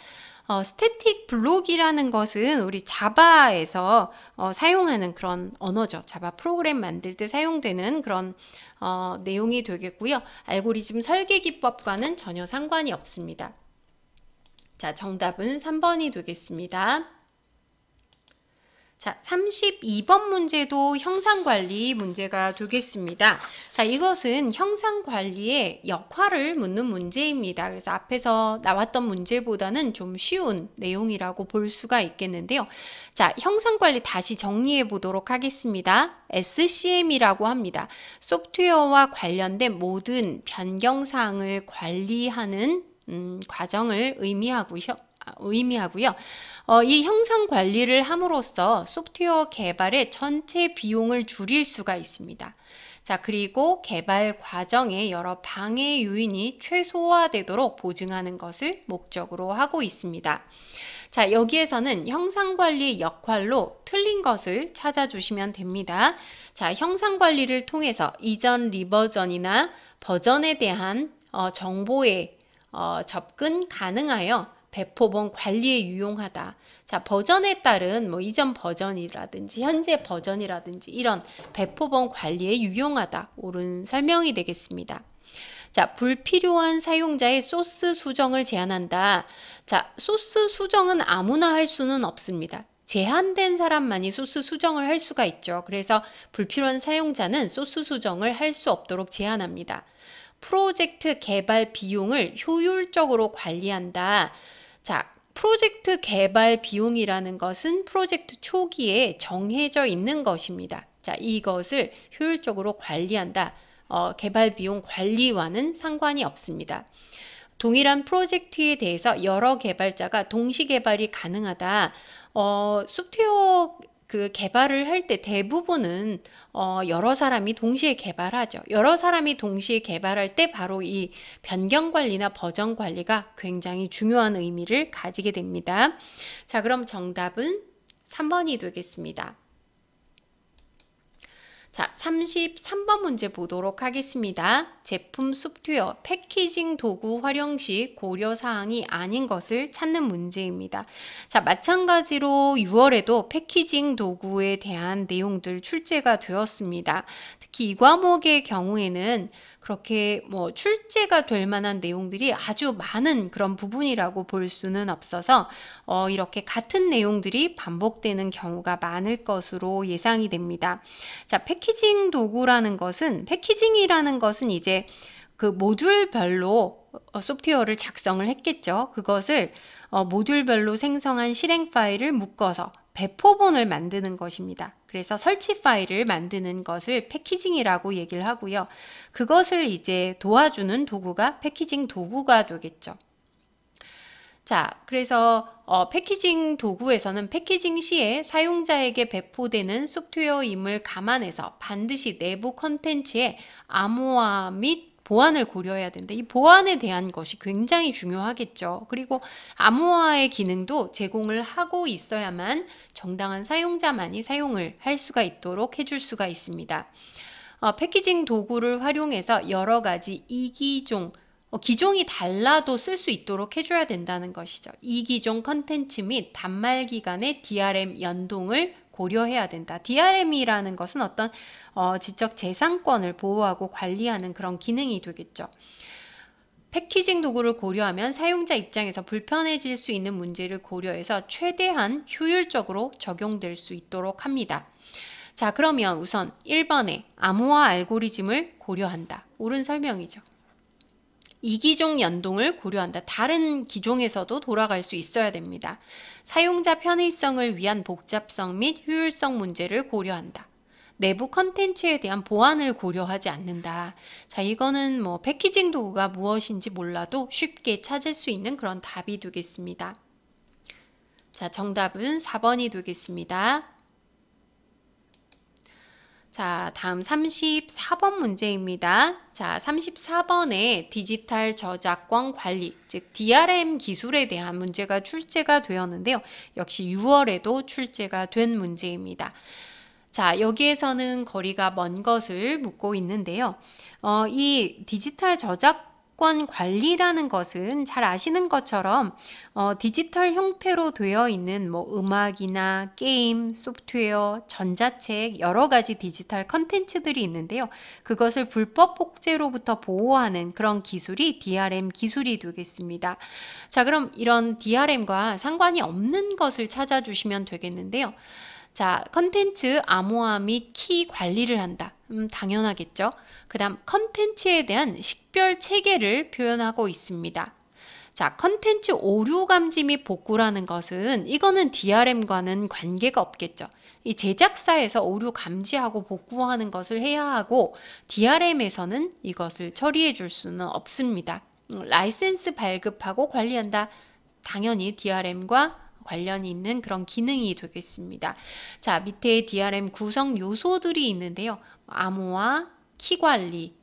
스태틱 블록이라는 것은 우리 자바에서 사용하는 그런 언어죠. 자바 프로그램 만들 때 사용되는 그런 내용이 되겠고요. 알고리즘 설계 기법과는 전혀 상관이 없습니다. 자, 정답은 3번이 되겠습니다. 자, 32번 문제도 형상관리 문제가 되겠습니다. 자, 이것은 형상관리의 역할을 묻는 문제입니다. 그래서 앞에서 나왔던 문제보다는 좀 쉬운 내용이라고 볼 수가 있겠는데요. 자, 형상관리 다시 정리해 보도록 하겠습니다. SCM이라고 합니다. 소프트웨어와 관련된 모든 변경사항을 관리하는 과정을 의미하고요. 의미하고요. 이 형상 관리를 함으로써 소프트웨어 개발의 전체 비용을 줄일 수가 있습니다. 자, 그리고 개발 과정에 여러 방해 요인이 최소화되도록 보증하는 것을 목적으로 하고 있습니다. 자, 여기에서는 형상 관리 역할로 틀린 것을 찾아주시면 됩니다. 자, 형상 관리를 통해서 이전 리버전이나 버전에 대한 정보에 접근 가능하여 배포본 관리에 유용하다. 자, 버전에 따른 뭐 이전 버전이라든지 현재 버전이라든지 이런 배포본 관리에 유용하다. 옳은 설명이 되겠습니다. 자, 불필요한 사용자의 소스 수정을 제한한다. 자, 소스 수정은 아무나 할 수는 없습니다. 제한된 사람만이 소스 수정을 할 수가 있죠. 그래서 불필요한 사용자는 소스 수정을 할 수 없도록 제한합니다. 프로젝트 개발 비용을 효율적으로 관리한다. 자, 프로젝트 개발 비용이라는 것은 프로젝트 초기에 정해져 있는 것입니다. 자, 이것을 효율적으로 관리한다. 개발 비용 관리와는 상관이 없습니다. 동일한 프로젝트에 대해서 여러 개발자가 동시 개발이 가능하다. 소프트웨어 개발을 할 때 대부분은 여러 사람이 동시에 개발하죠. 여러 사람이 동시에 개발할 때 바로 이 변경 관리나 버전 관리가 굉장히 중요한 의미를 가지게 됩니다. 자, 그럼 정답은 3번이 되겠습니다. 자, 33번 문제 보도록 하겠습니다. 제품 소프트웨어 패키징 도구 활용 시 고려사항이 아닌 것을 찾는 문제입니다. 자, 마찬가지로 6월에도 패키징 도구에 대한 내용들 출제가 되었습니다. 특히 이 과목의 경우에는 그렇게 뭐 출제가 될 만한 내용들이 아주 많은 그런 부분이라고 볼 수는 없어서 이렇게 같은 내용들이 반복되는 경우가 많을 것으로 예상이 됩니다. 자, 패키징 도구라는 것은, 패키징이라는 것은 이제 그 모듈별로 소프트웨어를 작성을 했겠죠. 그것을 모듈별로 생성한 실행 파일을 묶어서 배포본을 만드는 것입니다. 그래서 설치 파일을 만드는 것을 패키징이라고 얘기를 하고요. 그것을 이제 도와주는 도구가 패키징 도구가 되겠죠. 자, 그래서 패키징 도구에서는 패키징 시에 사용자에게 배포되는 소프트웨어임을 감안해서 반드시 내부 컨텐츠의 암호화 및 보안을 고려해야 된다. 이 보안에 대한 것이 굉장히 중요하겠죠. 그리고 암호화의 기능도 제공을 하고 있어야만 정당한 사용자만이 사용을 할 수가 있도록 해줄 수가 있습니다. 패키징 도구를 활용해서 여러 가지 이기종, 기종이 달라도 쓸 수 있도록 해줘야 된다는 것이죠. 이기종 컨텐츠 및 단말기 간의 DRM 연동을 고려해야 된다. DRM이라는 것은 어떤 지적 재산권을 보호하고 관리하는 그런 기능이 되겠죠. 패키징 도구를 고려하면 사용자 입장에서 불편해질 수 있는 문제를 고려해서 최대한 효율적으로 적용될 수 있도록 합니다. 자, 그러면 우선 1번에 암호화 알고리즘을 고려한다. 옳은 설명이죠. 이기종 연동을 고려한다. 다른 기종에서도 돌아갈 수 있어야 됩니다. 사용자 편의성을 위한 복잡성 및 효율성 문제를 고려한다. 내부 컨텐츠에 대한 보안을 고려하지 않는다. 자, 이거는 뭐 패키징 도구가 무엇인지 몰라도 쉽게 찾을 수 있는 그런 답이 되겠습니다. 자, 정답은 4번이 되겠습니다. 자, 다음 34번 문제입니다. 자, 34번에 디지털 저작권 관리, 즉 DRM 기술에 대한 문제가 출제가 되었는데요. 역시 6월에도 출제가 된 문제입니다. 자, 여기에서는 거리가 먼 것을 묻고 있는데요. 이 디지털 저작권 관리라는 것은 잘 아시는 것처럼 디지털 형태로 되어 있는 뭐 음악이나 게임, 소프트웨어, 전자책 여러 가지 디지털 컨텐츠들이 있는데요. 그것을 불법 복제로부터 보호하는 그런 기술이 DRM 기술이 되겠습니다. 자, 그럼 이런 DRM과 상관이 없는 것을 찾아주시면 되겠는데요. 자, 컨텐츠 암호화 및 키 관리를 한다. 당연하겠죠. 그 다음 컨텐츠에 대한 식별 체계를 표현하고 있습니다. 자, 컨텐츠 오류 감지 및 복구라는 것은 이거는 DRM과는 관계가 없겠죠. 이 제작사에서 오류 감지하고 복구하는 것을 해야 하고 DRM에서는 이것을 처리해 줄 수는 없습니다. 라이센스 발급하고 관리한다. 당연히 DRM과 관련이 있는 그런 기능이 되겠습니다. 자, 밑에 DRM 구성 요소들이 있는데요. 암호화, 키 관리.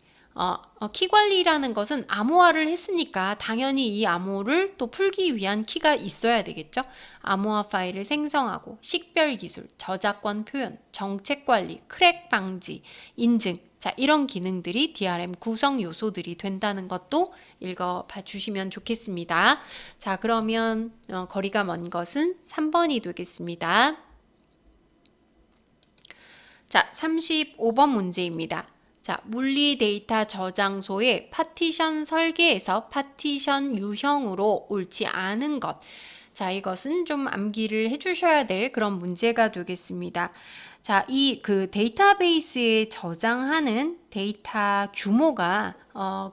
키 관리라는 것은 암호화를 했으니까 당연히 이 암호를 또 풀기 위한 키가 있어야 되겠죠. 암호화 파일을 생성하고 식별 기술, 저작권 표현, 정책 관리, 크랙 방지, 인증. 자, 이런 기능들이 DRM 구성 요소들이 된다는 것도 읽어봐 주시면 좋겠습니다. 자, 그러면 거리가 먼 것은 3번이 되겠습니다. 자, 35번 문제입니다. 자, 물리 데이터 저장소의 파티션 설계에서 파티션 유형으로 옳지 않은 것. 자, 이것은 좀 암기를 해주셔야 될 그런 문제가 되겠습니다. 자, 이 데이터베이스에 저장하는 데이터 규모가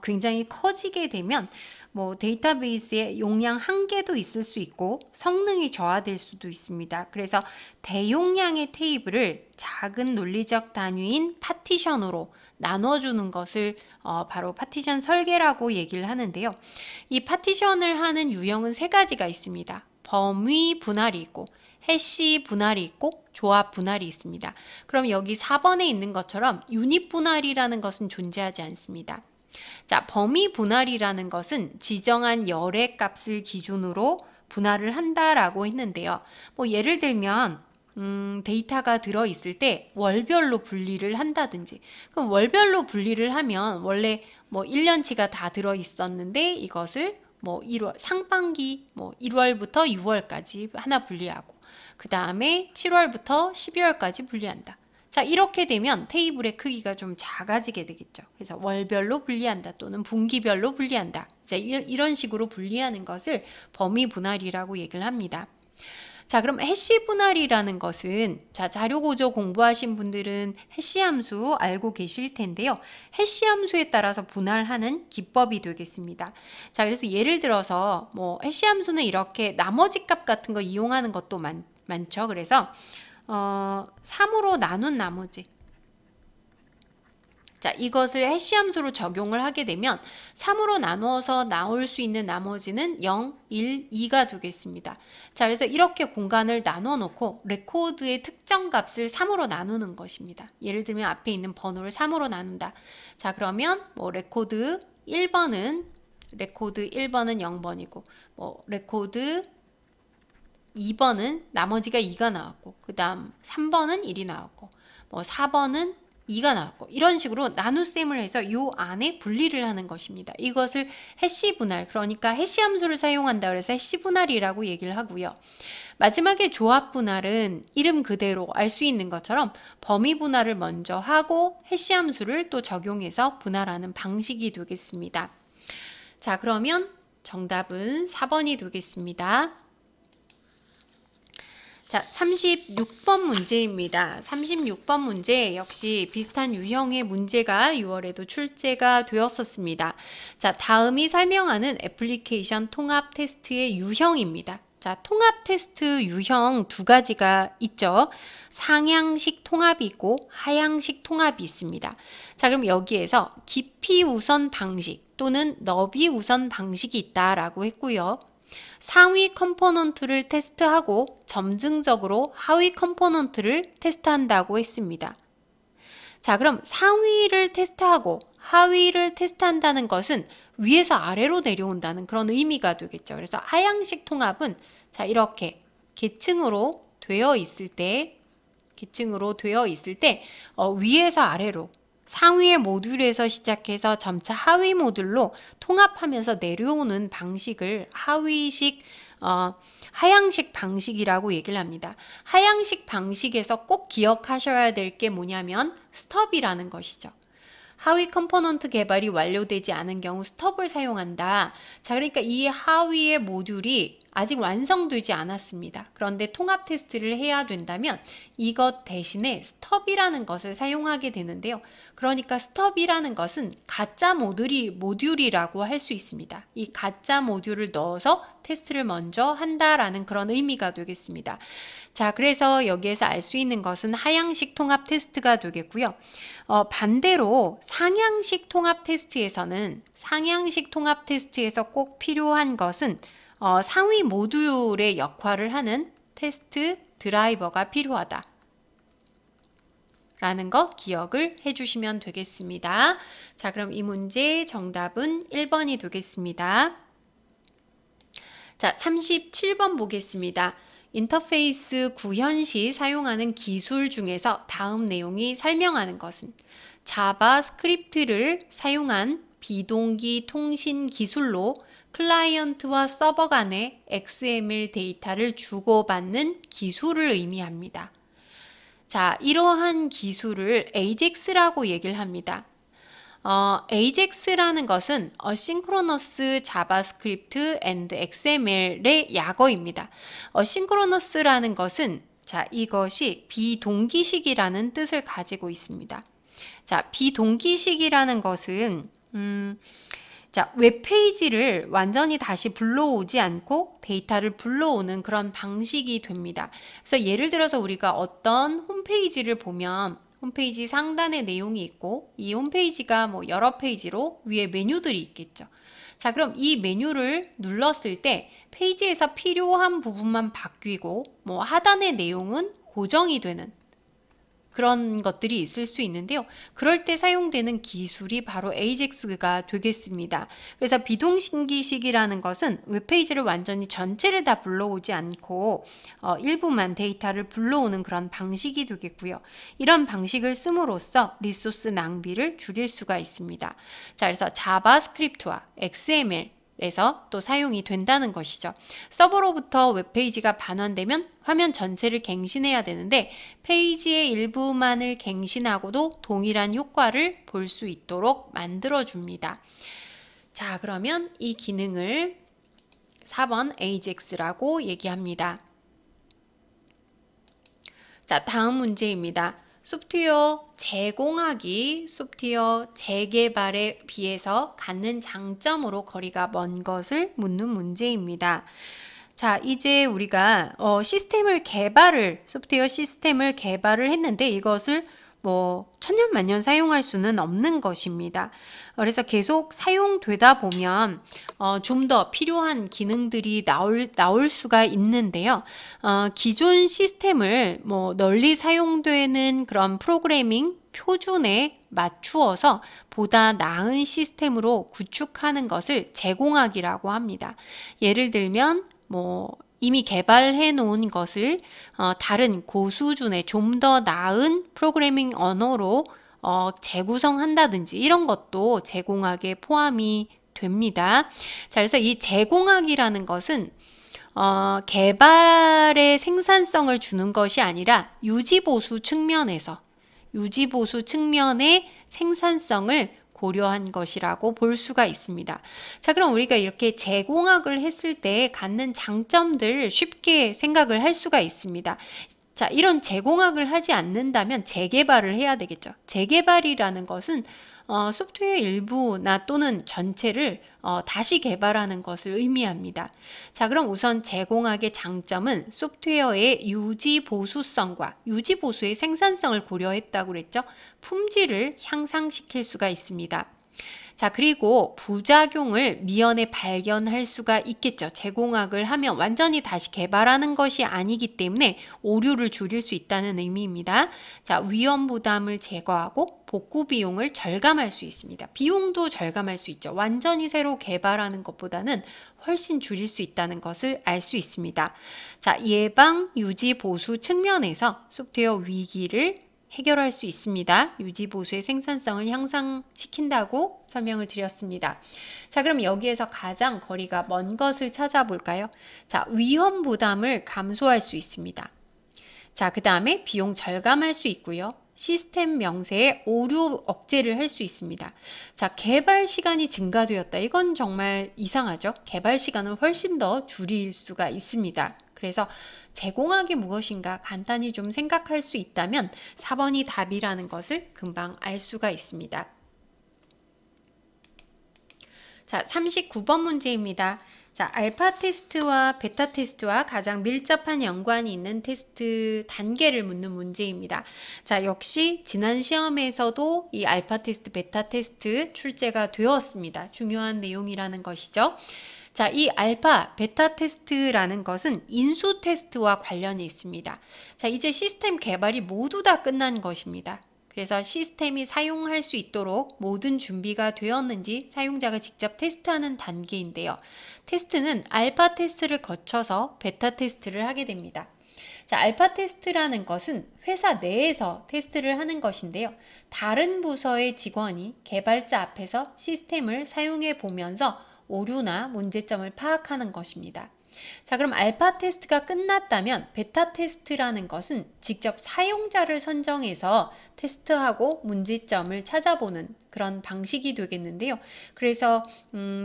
굉장히 커지게 되면 뭐 데이터베이스의 용량 한계도 있을 수 있고 성능이 저하될 수도 있습니다. 그래서 대용량의 테이블을 작은 논리적 단위인 파티션으로 나눠주는 것을 바로 파티션 설계라고 얘기를 하는데요. 이 파티션을 하는 유형은 세 가지가 있습니다. 범위 분할이 있고 해시 분할이 있고 조합 분할이 있습니다. 그럼 여기 4번에 있는 것처럼 유닛 분할이라는 것은 존재하지 않습니다. 자, 범위 분할이라는 것은 지정한 열의 값을 기준으로 분할을 한다라고 했는데요. 뭐 예를 들면 데이터가 들어있을 때 월별로 분리를 한다든지, 그럼 월별로 분리를 하면 원래 뭐 1년치가 다 들어있었는데 이것을 뭐 1월 상반기 뭐 1월부터 6월까지 하나 분리하고 그 다음에 7월부터 12월까지 분리한다. 자, 이렇게 되면 테이블의 크기가 좀 작아지게 되겠죠. 그래서 월별로 분리한다 또는 분기별로 분리한다. 자, 이런 식으로 분리하는 것을 범위 분할이라고 얘기를 합니다. 자, 그럼 해시 분할이라는 것은 자, 자료 구조 공부하신 분들은 해시 함수 알고 계실 텐데요. 해시 함수에 따라서 분할하는 기법이 되겠습니다. 자, 그래서 예를 들어서 뭐 해시 함수는 이렇게 나머지 값 같은 거 이용하는 것도 많죠. 그래서 3으로 나눈 나머지. 자, 이것을 해시 함수로 적용을 하게 되면 3으로 나누어서 나올 수 있는 나머지는 0, 1, 2가 되겠습니다. 자, 그래서 이렇게 공간을 나눠 놓고 레코드의 특정 값을 3으로 나누는 것입니다. 예를 들면 앞에 있는 번호를 3으로 나눈다. 자, 그러면 뭐 레코드 1번은 0번이고 뭐 레코드 2번은 나머지가 2가 나왔고 그 다음 3번은 1이 나왔고 뭐 4번은 2가 나왔고 이런 식으로 나눗셈을 해서 요 안에 분리를 하는 것입니다. 이것을 해시 분할, 그러니까 해시 함수를 사용한다 그래서 해시 분할이라고 얘기를 하고요. 마지막에 조합 분할은 이름 그대로 알 수 있는 것처럼 범위 분할을 먼저 하고 해시 함수를 또 적용해서 분할하는 방식이 되겠습니다. 자, 그러면 정답은 4번이 되겠습니다. 자, 36번 문제입니다. 36번 문제 역시 비슷한 유형의 문제가 6월에도 출제가 되었었습니다. 자, 다음이 설명하는 애플리케이션 통합 테스트의 유형입니다. 자, 통합 테스트 유형 두 가지가 있죠. 상향식 통합이 있고 하향식 통합이 있습니다. 자, 그럼 여기에서 깊이 우선 방식 또는 너비 우선 방식이 있다라고 했고요. 상위 컴포넌트를 테스트하고 점증적으로 하위 컴포넌트를 테스트한다고 했습니다. 자, 그럼 상위를 테스트하고 하위를 테스트한다는 것은 위에서 아래로 내려온다는 그런 의미가 되겠죠. 그래서 하향식 통합은 자, 이렇게 계층으로 되어 있을 때 위에서 아래로 상위의 모듈에서 시작해서 점차 하위 모듈로 통합하면서 내려오는 방식을 하향식 방식이라고 얘기를 합니다. 하향식 방식에서 꼭 기억하셔야 될 게 뭐냐면 스톱이라는 것이죠. 하위 컴포넌트 개발이 완료되지 않은 경우 스톱을 사용한다. 자, 그러니까 이 하위의 모듈이 아직 완성되지 않았습니다. 그런데 통합 테스트를 해야 된다면 이것 대신에 스톱이라는 것을 사용하게 되는데요. 그러니까 스톱이라는 것은 가짜 모듈이라고 할 수 있습니다. 이 가짜 모듈을 넣어서 테스트를 먼저 한다라는 그런 의미가 되겠습니다. 자, 그래서 여기에서 알 수 있는 것은 하향식 통합 테스트가 되겠고요. 반대로 상향식 통합 테스트에서 꼭 필요한 것은 상위 모듈의 역할을 하는 테스트 드라이버가 필요하다 라는 거 기억을 해주시면 되겠습니다. 자, 그럼 이 문제 정답은 1번이 되겠습니다. 자, 37번 보겠습니다. 인터페이스 구현 시 사용하는 기술 중에서 다음 내용이 설명하는 것은 자바스크립트를 사용한 비동기 통신 기술로 클라이언트와 서버 간의 XML 데이터를 주고받는 기술을 의미합니다. 자, 이러한 기술을 AJAX라고 얘기를 합니다. AJAX라는 것은 Asynchronous JavaScript and XML의 약어입니다. Asynchronous라는 것은 자, 이것이 비동기식이라는 뜻을 가지고 있습니다. 자, 비동기식이라는 것은 자, 웹페이지를 완전히 다시 불러오지 않고 데이터를 불러오는 그런 방식이 됩니다. 그래서 예를 들어서 우리가 어떤 홈페이지를 보면 홈페이지 상단에 내용이 있고 이 홈페이지가 뭐 여러 페이지로 위에 메뉴들이 있겠죠. 자, 그럼 이 메뉴를 눌렀을 때 페이지에서 필요한 부분만 바뀌고 뭐 하단의 내용은 고정이 되는 그런 것들이 있을 수 있는데요. 그럴 때 사용되는 기술이 바로 AJAX가 되겠습니다. 그래서 비동기식이라는 것은 웹페이지를 완전히 전체를 다 불러오지 않고 일부만 데이터를 불러오는 그런 방식이 되겠고요. 이런 방식을 씀으로써 리소스 낭비를 줄일 수가 있습니다. 자, 그래서 자바스크립트와 XML 에서 또 사용이 된다는 것이죠. 서버로부터 웹페이지가 반환되면 화면 전체를 갱신해야 되는데 페이지의 일부만을 갱신하고도 동일한 효과를 볼 수 있도록 만들어줍니다. 자, 그러면 이 기능을 4번 AJAX라고 얘기합니다. 자, 다음 문제입니다. 소프트웨어 제공하기, 소프트웨어 재개발에 비해서 갖는 장점으로 거리가 먼 것을 묻는 문제입니다. 자, 이제 우리가 소프트웨어 시스템을 개발을 했는데 이것을 뭐 천년만년 사용할 수는 없는 것입니다. 그래서 계속 사용되다 보면 좀 더 필요한 기능들이 나올 수가 있는데요. 기존 시스템을 뭐 널리 사용되는 그런 프로그래밍 표준에 맞추어서 보다 나은 시스템으로 구축하는 것을 제공하기라고 합니다. 예를 들면 뭐 이미 개발해 놓은 것을 다른 고수준의 좀 더 나은 프로그래밍 언어로 재구성한다든지 이런 것도 제공학에 포함이 됩니다. 자, 그래서 이 제공학이라는 것은 개발의 생산성을 주는 것이 아니라 유지보수 측면의 생산성을 고려한 것이라고 볼 수가 있습니다. 자, 그럼 우리가 이렇게 제공학을 했을 때 갖는 장점들 쉽게 생각을 할 수가 있습니다. 자, 이런 제공학을 하지 않는다면 재개발을 해야 되겠죠. 재개발이라는 것은 소프트웨어 일부나 또는 전체를 다시 개발하는 것을 의미합니다. 자, 그럼 우선 제공학의 장점은 소프트웨어의 유지보수성과 유지보수의 생산성을 고려했다고 그랬죠. 품질을 향상시킬 수가 있습니다. 자, 그리고 부작용을 미연에 발견할 수가 있겠죠. 제공학을 하면 완전히 다시 개발하는 것이 아니기 때문에 오류를 줄일 수 있다는 의미입니다. 자, 위험 부담을 제거하고 복구 비용을 절감할 수 있습니다. 비용도 절감할 수 있죠. 완전히 새로 개발하는 것보다는 훨씬 줄일 수 있다는 것을 알 수 있습니다. 자, 예방, 유지, 보수 측면에서 소프트웨어 위기를 해결할 수 있습니다. 유지보수의 생산성을 향상시킨다고 설명을 드렸습니다. 자, 그럼 여기에서 가장 거리가 먼 것을 찾아볼까요? 자, 위험 부담을 감소할 수 있습니다. 자, 그 다음에 비용 절감할 수 있고요. 시스템 명세의 오류 억제를 할 수 있습니다. 자, 개발 시간이 증가되었다. 이건 정말 이상하죠? 개발 시간을 훨씬 더 줄일 수가 있습니다. 그래서 제공학이 무엇인가 간단히 좀 생각할 수 있다면 4번이 답이라는 것을 금방 알 수가 있습니다. 자, 39번 문제입니다. 자, 알파 테스트와 베타 테스트와 가장 밀접한 연관이 있는 테스트 단계를 묻는 문제입니다. 자, 역시 지난 시험에서도 이 알파 테스트, 베타 테스트 출제가 되었습니다. 중요한 내용이라는 것이죠. 자, 이 알파, 베타 테스트라는 것은 인수 테스트와 관련이 있습니다. 자, 이제 시스템 개발이 모두 다 끝난 것입니다. 그래서 시스템이 사용할 수 있도록 모든 준비가 되었는지 사용자가 직접 테스트하는 단계인데요. 테스트는 알파 테스트를 거쳐서 베타 테스트를 하게 됩니다. 자, 알파 테스트라는 것은 회사 내에서 테스트를 하는 것인데요. 다른 부서의 직원이 개발자 앞에서 시스템을 사용해 보면서 오류나 문제점을 파악하는 것입니다. 자, 그럼 알파 테스트가 끝났다면 베타 테스트라는 것은 직접 사용자를 선정해서 테스트하고 문제점을 찾아보는 그런 방식이 되겠는데요. 그래서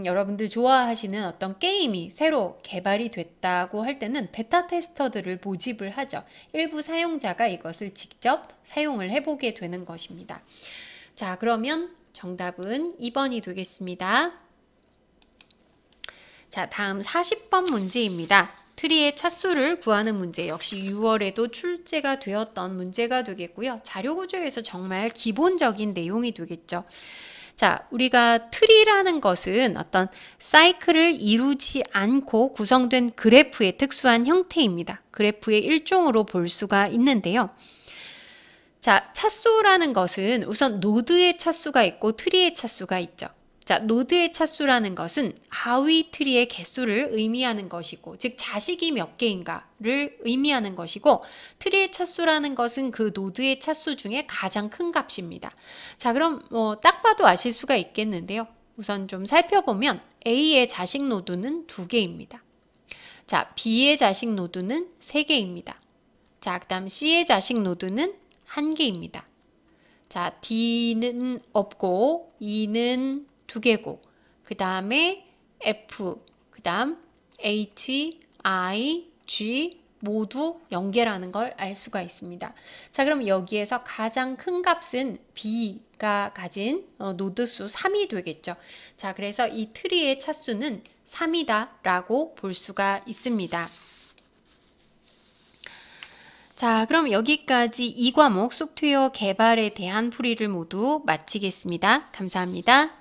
여러분들 좋아하시는 어떤 게임이 새로 개발이 됐다고 할 때는 베타 테스터들을 모집을 하죠. 일부 사용자가 이것을 직접 사용을 해보게 되는 것입니다. 자, 그러면 정답은 2번이 되겠습니다. 자, 다음 40번 문제입니다. 트리의 차수를 구하는 문제, 역시 6월에도 출제가 되었던 문제가 되겠고요. 자료 구조에서 정말 기본적인 내용이 되겠죠. 자, 우리가 트리라는 것은 어떤 사이클을 이루지 않고 구성된 그래프의 특수한 형태입니다. 그래프의 일종으로 볼 수가 있는데요. 자, 차수라는 것은 우선 노드의 차수가 있고 트리의 차수가 있죠. 자, 노드의 차수라는 것은 하위 트리의 개수를 의미하는 것이고, 즉 자식이 몇 개인가를 의미하는 것이고, 트리의 차수라는 것은 그 노드의 차수 중에 가장 큰 값입니다. 자, 그럼 딱 봐도 아실 수가 있겠는데요. 우선 좀 살펴보면 A의 자식 노드는 2개입니다. 자, B의 자식 노드는 3개입니다. 자, 그 다음 C의 자식 노드는 1개입니다. 자, D는 없고 E는 2개고, 그 다음에 F, 그 다음 H, I, G 모두 0개라는 걸 알 수가 있습니다. 자, 그럼 여기에서 가장 큰 값은 B가 가진 노드수 3이 되겠죠. 자, 그래서 이 트리의 차수는 3이다 라고 볼 수가 있습니다. 자, 그럼 여기까지 이 과목 소프트웨어 개발에 대한 풀이를 모두 마치겠습니다. 감사합니다.